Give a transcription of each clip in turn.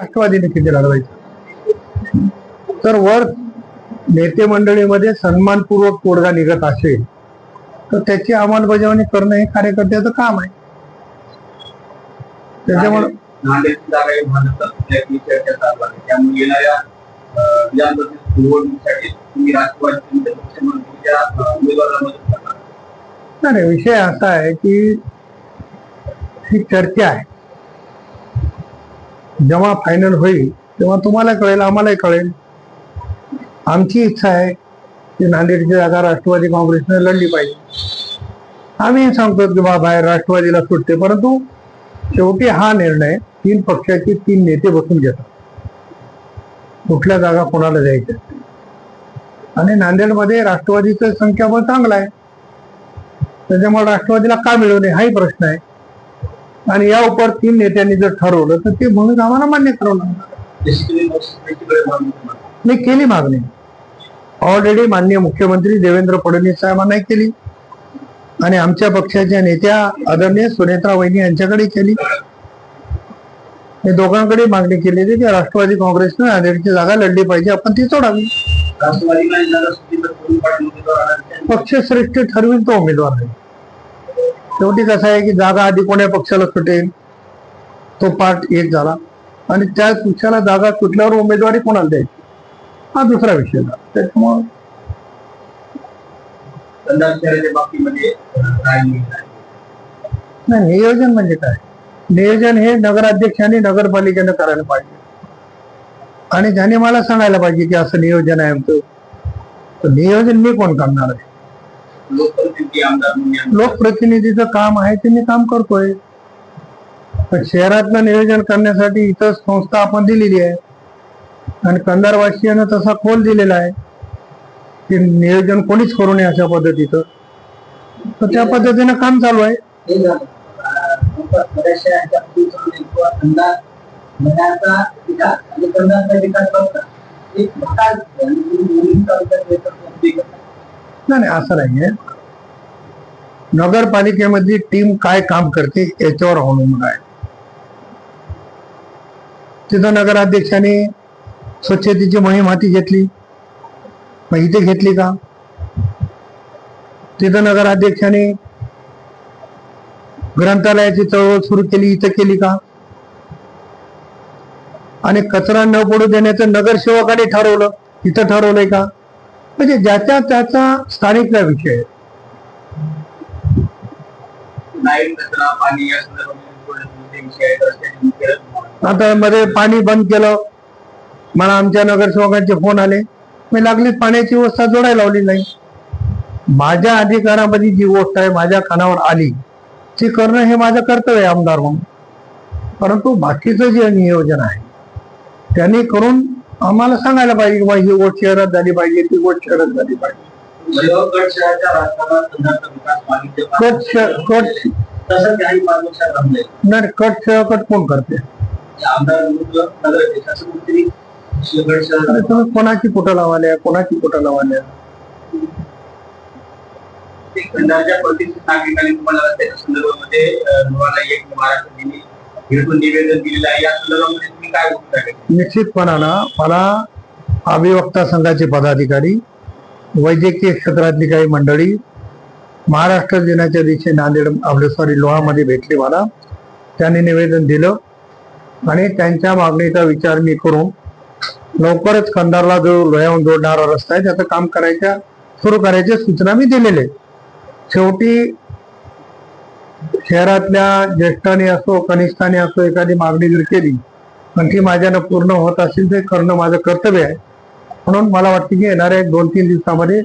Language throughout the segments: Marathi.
राष्ट्रवादीने किती लढवायचं. तर वर नेते मंडळीमध्ये सन्मानपूर्वक तोडगा निघत असेल तर त्याची अंमलबजावणी करणं हे कार्यकर्त्याचं काम आहे. त्याच्यामुळे नाही, विषय असा आहे की ही चर्चा आहे. जेव्हा फायनल होईल तेव्हा तुम्हाला कळेल, आम्हालाही कळेल. आमची इच्छा आहे की नांदेडची जागा राष्ट्रवादी काँग्रेसने लढली पाहिजे. आम्ही सांगतो की बाहेर राष्ट्रवादीला सुटते, परंतु शेवटी हा निर्णय 3 पक्षाचे 3 नेते बसून घेतात कुठल्या जागा कोणाला द्यायच्या. आणि नांदेडमध्ये राष्ट्रवादीचं संख्याबळ चांगलं आहे, त्याच्यामुळे राष्ट्रवादीला का मिळू नये हाही प्रश्न आहे. आणि या उपर 3 नेत्यांनी जर ठरवलं तर ते भूमिका आम्हाला मान्य करावं लागणार. मी केली मागणी ऑलरेडी माननीय मुख्यमंत्री देवेंद्र फडणवीस साहेबांनाही केली आणि आमच्या पक्षाच्या नेत्या आदरणीय सुनेत्रा वहिनी यांच्याकडे केली. हे दोघांकडे मागणी केली की राष्ट्रवादी काँग्रेसने नांदेडची जागा लढली पाहिजे, आपण ती सोडावी. पक्षश्रेष्ठ ठरविल तो उमेदवार आहे. शेवटी कसं आहे की जागा आधी कोण्या पक्षाला सुटेल तो पार्ट 1 झाला आणि त्या पक्षाला जागा सुटल्यावर उमेदवारी कोणाला द्यायची हा दुसरा विषय झाला. त्याच्यामुळे नाही, नियोजन म्हणजे काय? नियोजन हे नगराध्यक्षांनी नगरपालिकेनं करायला पाहिजे आणि ज्याने मला सांगायला पाहिजे की असं नियोजन आहे आमचं. तर नियोजन मी कोण करणार आहे? लोकप्रतिनिधीचं काम आहे ते मी काम करतोय. पण शहरातलं नियोजन करण्यासाठी इथं संस्था आपण दिलेली आहे आणि कंधारवासियांना तसा खोल दिलेला आहे की नियोजन कोणीच करू नये अशा पद्धतीचं. तर त्या पद्धतीनं काम चालू आहे. नाही, असं नाहीये. नगरपालिकेमधली टीम काय काम करते याच्यावर अवलंबून आहे. तिथं नगराध्यक्षाने स्वच्छतेची मोहीम हाती घेतली, मग इथे घेतली का? तिथं नगराध्यक्षाने ग्रंथालयाची चळवळ सुरू केली, इथं केली का? आणि कचरा न पडू देण्याचं नगरसेवकाने ठरवलं, इथं ठरवलंय का? म्हणजे ज्याच्या त्याचा स्थानिकचा विषय आहे. आता मध्ये पाणी बंद केलं, मला आमच्या नगरसेवकांचे फोन आले, मी लागलीच पाण्याची व्यवस्था जोडायला लावली नाही. माझ्या अधिकारामध्ये जी गोष्ट आहे माझ्या कानावर आली ती करणं हे माझं कर्तव्य आहे आमदार म्हणून. परंतु बाकीचं जे नियोजन आहे त्यांनी करून आम्हाला सांगायला पाहिजे की ही गोष्ट शहरात झाली पाहिजे, ती गोष्ट शहरात झाली पाहिजे. कट कट कोण करते? कोणाची कुठं लावाल्या, कोणाची कुठं लावाल्या? नागरिकांनी तुम्हाला त्याच्या संदर्भामध्ये निवेदन दिलेलं आहे, या संदर्भामध्ये तुम्ही काय बोलता? निश्चितपणानं मला अभिवक्ता संघाचे पदाधिकारी, वैद्यकीय क्षेत्रातली काही मंडळी महाराष्ट्र दिनाच्या दिवशी नांदेड लोहामध्ये भेटली. मला त्यांनी निवेदन दिलं आणि त्यांच्या मागणीचा विचार मी करून लवकरच कंधारला जो लोह्याहून जोडणारा रस्ता आहे त्याचं काम सुरू करायच्या सूचना मी दिलेले. शेवटी शहरातल्या ज्येष्ठांनी असो कनिष्ठांनी असो एखादी मागणी जर केली पण ती माझ्यानं पूर्ण होत असेल तर करणं माझं कर्तव्य आहे. म्हणून मला वाटतं की येणाऱ्या 2-3 दिवसामध्ये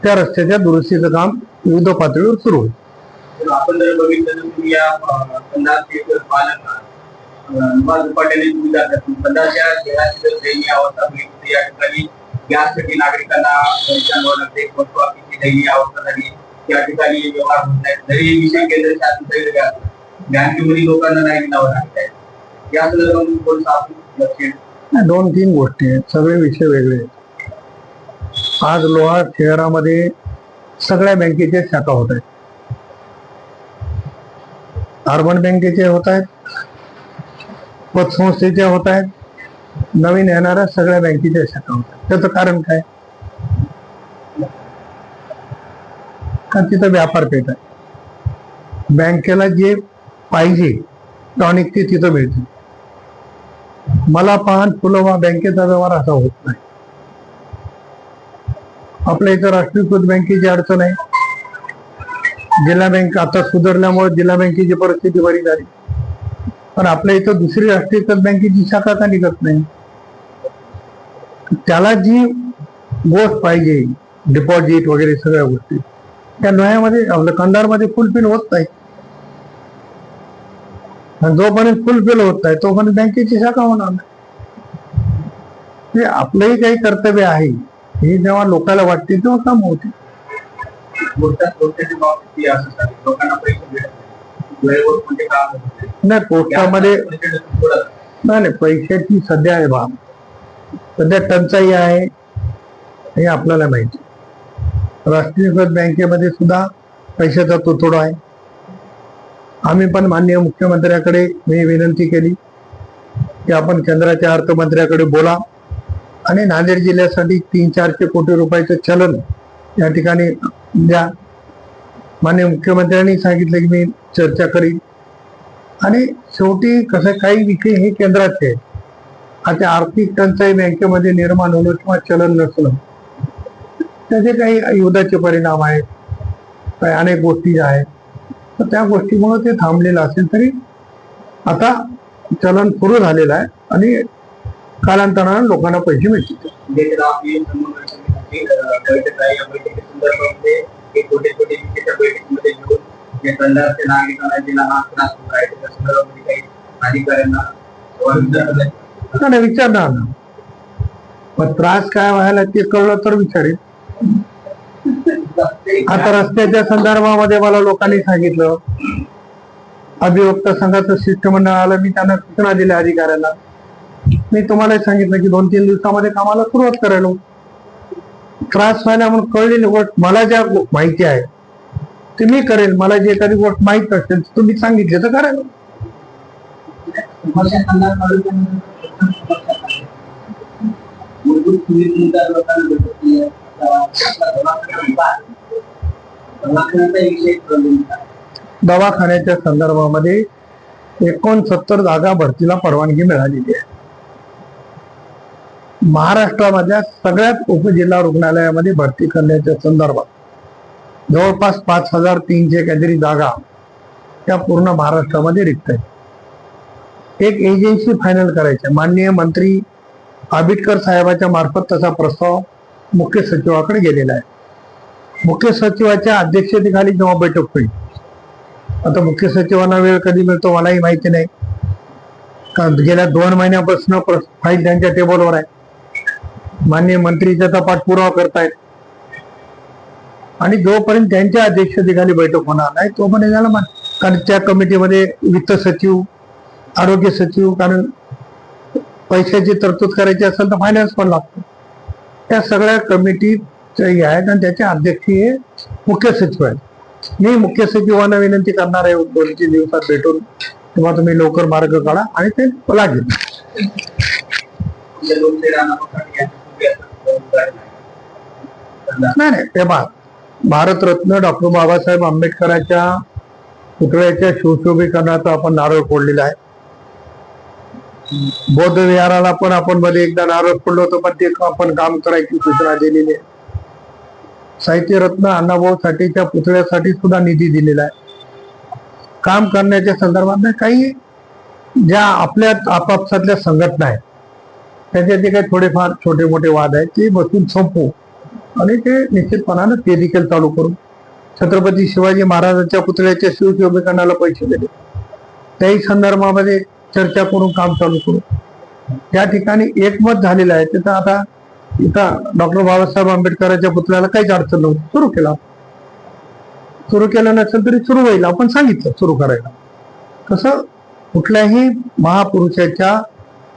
त्या रस्त्याच्या दुरुस्तीचं काम विविध पातळीवर सुरू होईल. आपण जर बघितलं तर तुम्ही या या ठिकाणी गॅससाठी नागरिकांना अवस्था झाली, या ठिकाणी व्यवहार होत आहेत. जरी विषय केंद्र शासन बँकेमध्ये लोकांना नाही नावं लागत आहेत. या संदर्भात 2-3 गोष्टी आहेत, सगळे विषय वेगळे आहेत. आज लोहा शहरामध्ये सगळ्या बँकेच्या शाखा होत आहेत. अर्बन बँकेचे होत आहेत, पतसंस्थेच्या होत आहेत, नवीन येणाऱ्या सगळ्या बँकेच्या शाखा होत्या. त्याचं कारण काय? का तिथं व्यापार पेठ आहे. बँकेला जे पाहिजे टॉनिक ते तिथं मिळते. मला पान फुलवा बँकेचा व्यवहार असा होत नाही. आपल्या इथं राष्ट्रीयकृत बँकेची अडचण आहे. जिल्हा बँक आता सुधारल्यामुळे जिल्हा बँकेची परिस्थिती बरी झाली, पण आपल्या इथं दुसरी राष्ट्रीयकृत बँकेची शाखा का निघत नाही? त्याला जी गोष्ट पाहिजे डिपॉझिट वगैरे सगळ्या गोष्टी त्या नव्यामध्ये आपल्या कंधारमध्ये फुलफिल होत नाही. जोपर्यंत फुलफिल होत नाही तोपर्यंत बँकेची शाखा होणार नाही. आपलंही काही कर्तव्य आहे हे जेव्हा लोकांना वाटते तेव्हा काम होते. नाही पोस्टामध्ये नाही पैशाची सध्या आहे बा, सध्या टंचाई आहे हे आपल्याला माहिती. राष्ट्रीयकृत बँकेमध्ये सुद्धा पैशाचा तुटवडा आहे. आम्ही पण माननीय मुख्यमंत्र्याकडे मी विनंती केली की आपण केंद्राच्या अर्थमंत्र्याकडे बोला आणि नांदेड जिल्ह्यासाठी 300-400 कोटी रुपयाचं चलन या ठिकाणी द्या. माननीय मुख्यमंत्र्यांनी सांगितलं की मी चर्चा करीन. आणि शेवटी कसं काही विषय हे केंद्राचे आहेत. आता आर्थिक टंचाई बँकेमध्ये निर्माण होणं किंवा चलन नसणं त्याचे काही युद्धाचे परिणाम आहेत, काही अनेक गोष्टी आहेत. तर त्या गोष्टीमुळे ते थांबलेलं असेल तरी आता चलन सुरू झालेलं आहे आणि कालांतराने लोकांना पैसे मिळतील. विचारणार ना, पण त्रास काय व्हायला ते कळलं तर विचारेल. आता रस्त्याच्या संदर्भामध्ये मला लोकांनी सांगितलं, अभिवक्ता संघाचं शिष्टमंडळ आलं, मी त्यांना सूचना दिल्या अधिकाऱ्यांना. मी तुम्हाला सांगितलं की 2-3 दिवसामध्ये कामाला सुरुवात करायला. त्रास व्हायला म्हणून कळलेली गोष्ट मला ज्या माहिती आहे ते मी करेल. मला जे एखादी गोष्ट माहित असेल तुम्ही सांगितले तर करायला. दवाखान्याच्या संदर्भामध्ये 69 जागा भरतीला परवानगी मिळालेली आहे. महाराष्ट्रामधल्या सगळ्यात उपजिल्हा रुग्णालयामध्ये भरती करण्याच्या संदर्भात जवळपास 5300 काहीतरी जागा त्या पूर्ण महाराष्ट्रामध्ये रिक्त आहेत. एक एजन्सी फायनल करायची. माननीय मंत्री आंबेडकर साहेबांच्या मार्फत तसा प्रस्ताव मुख्य सचिवाकडे गेलेला आहे. मुख्य सचिवाच्या अध्यक्षतेखाली जेव्हा बैठक होईल, आता मुख्य सचिवांना वेळ कधी मिळतो मलाही माहिती नाही, कारण गेल्या 2 महिन्यापासून फाईल त्यांच्या टेबलवर आहे. माननीय मंत्रीचा तर पाठपुरावा करतायत आणि जोपर्यंत त्यांच्या अध्यक्षतेखाली बैठक होणार नाही तोपर्यंत झालं. कारण त्या कमिटीमध्ये वित्त सचिव, आरोग्य सचिव, कारण पैशाची तरतूद करायची असेल तर फायनान्स पण लागतो. त्या सगळ्या कमिटीचे आहेत आणि त्याचे अध्यक्ष हे मुख्य सचिव आहेत. मी मुख्य सचिवांना विनंती करणार आहे 2-3 दिवसात भेटून तेव्हा तुम्ही लवकर मार्ग काढा आणि ते लागेल. नाही ते भारतरत्न डॉक्टर बाबासाहेब आंबेडकरांच्या पुतळ्याच्या शिवशोभीकरणाचा आपण नारळ फोडलेला आहे. बौद्ध विहाराला पण आपण मध्ये एकदा नारळ फोडलो होतो, पण ते आपण काम करायची सूचना दिलेली आहे. साहित्यरत्न अण्णाभाऊ साठेच्या पुतळ्यासाठी सुद्धा निधी दिलेला आहे. काम करण्याच्या संदर्भात काही ज्या आपल्या आपापसातल्या संघटना आहेत त्याचे जे काही थोडेफार छोटे मोठे वाद आहेत ते बसून संपवू आणि ते निश्चितपणानं ते देखील चालू करू. छत्रपती शिवाजी महाराजांच्या पुतळ्याच्या शिवशोभीकरणाला पैसे दिले, त्याही संदर्भामध्ये चर्चा करून काम चालू करू. त्या ठिकाणी एकमत झालेलं आहे. तिथं आता इथं डॉक्टर बाबासाहेब आंबेडकरांच्या पुतळ्याला काहीच अडचण नव्हती, सुरू केलं नसेल तरी सुरू होईल. आपण सांगितलं सुरू करायला. कसं कुठल्याही महापुरुषाच्या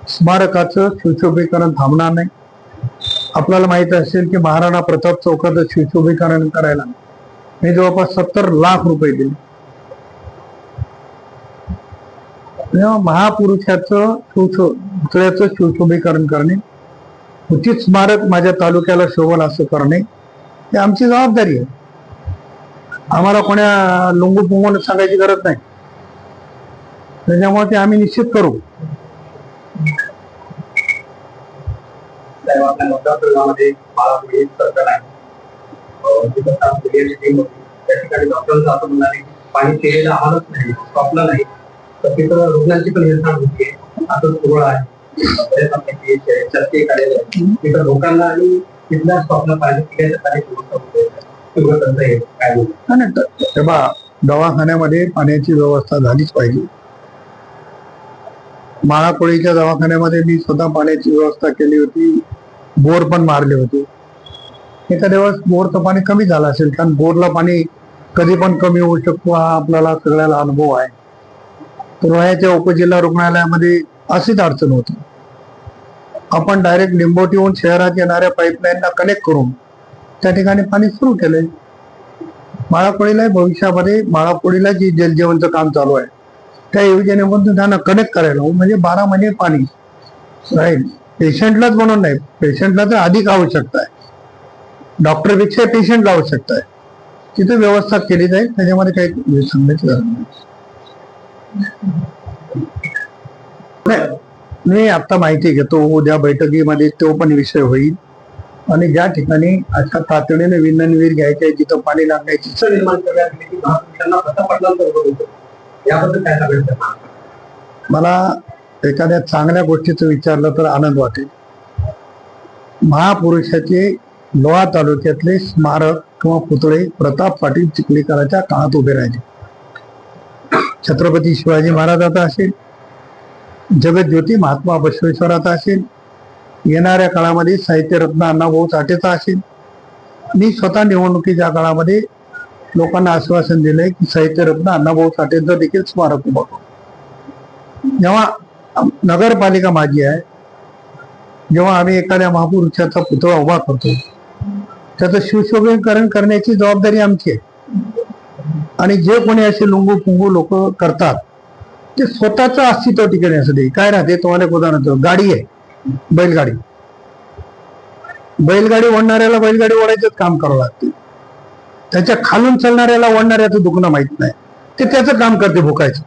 स्मारकाचं शिवशोभीकरण थांबणार नाही. आपल्याला माहित असेल की महाराणा प्रताप चौकाचं शिवशोभीकरण करायला मी जवळपास 70 लाख रुपये दिले. महापुरुषाचं पुतळ्याचं सुशोभीकरण करणे, उचित स्मारक माझ्या तालुक्याला शोभल असं करणे ही आमची जबाबदारी आहे. आम्हाला कोण्या लुंगू पुंगून सांगायची गरज नाही. त्याच्यामुळे ते आम्ही निश्चित करू. आपल्या मतदारसंघामध्ये बाळापुरी सर्कल आहे, तिथं टीम होती. त्या ठिकाणी डॉक्टरांचं असं म्हणाले की पाणी पिलेलं आम्हालाच नाही, स्टॉपला नाही, तर तिथं रुग्णांची पण हेळसांड होतीये. आता सुरुळ आहे, चर्चे काढलेले आहेत, तिथं लोकांना आणि तिथल्या स्टॉपला पाणी पिण्याचं कार्य काय तेव्हा दवाखान्यामध्ये पाण्याची व्यवस्था झालीच पाहिजे. माळाकोळीच्या दवाखान्यामध्ये मी स्वतः पाण्याची व्यवस्था केली होती, बोर पण मारले होते. एखाद्या वेळेस बोरचं पाणी कमी झालं असेल, कारण बोरला पाणी कधी पण कमी होऊ शकतो हा आपल्याला सगळ्याला अनुभव आहे. तर रोह्याच्या उपजिल्हा रुग्णालयामध्ये अशीच अडचण होती. आपण डायरेक्ट लिंबोटीहून शहरात येणाऱ्या पाईपलाईनला कनेक्ट करून त्या ठिकाणी पाणी सुरू केलंय. माळाकोळीला भविष्यामध्ये माळाकोळीला जी जलजीवनचं काम चालू आहे त्या योजनेमधून त्यांना कनेक्ट करायला म्हणजे 12 महिने पाणी राहील. पेशंटलाच म्हणून नाही, पेशंटला तर अधिक आवश्यकता आहे, डॉक्टरपेक्षा पेशंटला आवश्यकता आहे. तिथे व्यवस्था केली जाईल, त्याच्यामध्ये काही सांगायची गरज नाही. मी आता माहिती घेतो, उद्या बैठकीमध्ये तो पण विषय होईल. आणि ज्या ठिकाणी अशा तातडीने विनंतीवीर घ्यायचे जिथं पाणी लागण्याची निर्माण याबद्दल काय सांगायचं? मला एखाद्या चांगल्या गोष्टीचं विचारलं तर आनंद वाटेल. महापुरुषाचे लोहा तालुक्यातले स्मारक किंवा पुतळे प्रताप पाटील चिखलीकरांच्या काळात उभे राहिले. छत्रपती शिवाजी महाराजाचा असेल, जगज्योती महात्मा बसवेश्वराचा असेल, येणाऱ्या काळामध्ये साहित्यरत्न अण्णाभाऊ साठेचा असेल. मी स्वतः निवडणुकीच्या काळामध्ये लोकांना आश्वासन दिलंय की साहित्यरत्न अण्णाभाऊ साठेचं देखील स्मारक उभं करू. जेव्हा नगरपालिका माझी आहे, जेव्हा आम्ही एखाद्या महापुरुषाचा पुतळा उभा करतो त्याचं सुशोभीकरण करण्याची जबाबदारी आमची आहे. आणि जे कोणी असे लुंगू पुंगू लोक करतात ते स्वतःचं अस्तित्व टिकवण्यासाठी काय राहते. तुम्हाला एक उदाहरण, गाडी आहे, बैलगाडी. बैलगाडी ओढणाऱ्याला बैलगाडी ओढायचंच काम करावं लागते. त्याच्या खालून चालणाऱ्याला ओढणाऱ्याचं दुखणं माहित नाही, ते त्याचं काम करते भुकायचं.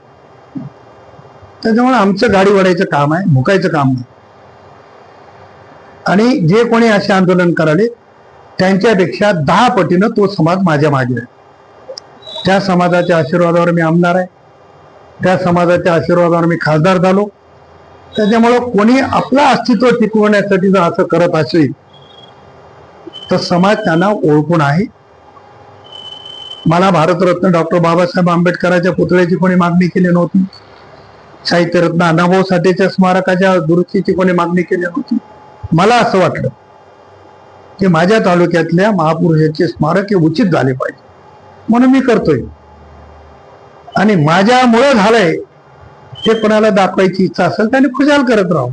त्याच्यामुळे आमचं गाडी ओढायचं काम आहे, भुकायचं काम नाही. आणि जे कोणी असे आंदोलन कराले त्यांच्यापेक्षा 10 पटीनं तो समाज माझ्या मागे आहे. त्या समाजाच्या आशीर्वादावर मी आमदार आहे, त्या समाजाच्या आशीर्वादावर मी खासदार झालो. त्याच्यामुळं कोणी आपलं अस्तित्व टिकवण्यासाठी जर असं करत असेल तर समाज त्यांना ओळखून आहे. मला भारतरत्न डॉक्टर बाबासाहेब आंबेडकरांच्या पुतळ्याची कोणी मागणी केली नव्हती, साहित्यरत्न अण्णाभाऊ साठेच्या स्मारकाच्या दुरुस्तीची कोणी मागणी केली नव्हती. मला असं वाटलं की माझ्या तालुक्यातल्या महापुरुषाचे स्मारक हे उचित झाले पाहिजे म्हणून मी करतोय. आणि माझ्यामुळे झालंय हे कोणाला दाखवायची इच्छा असेल त्याने खुशाल करत राहू.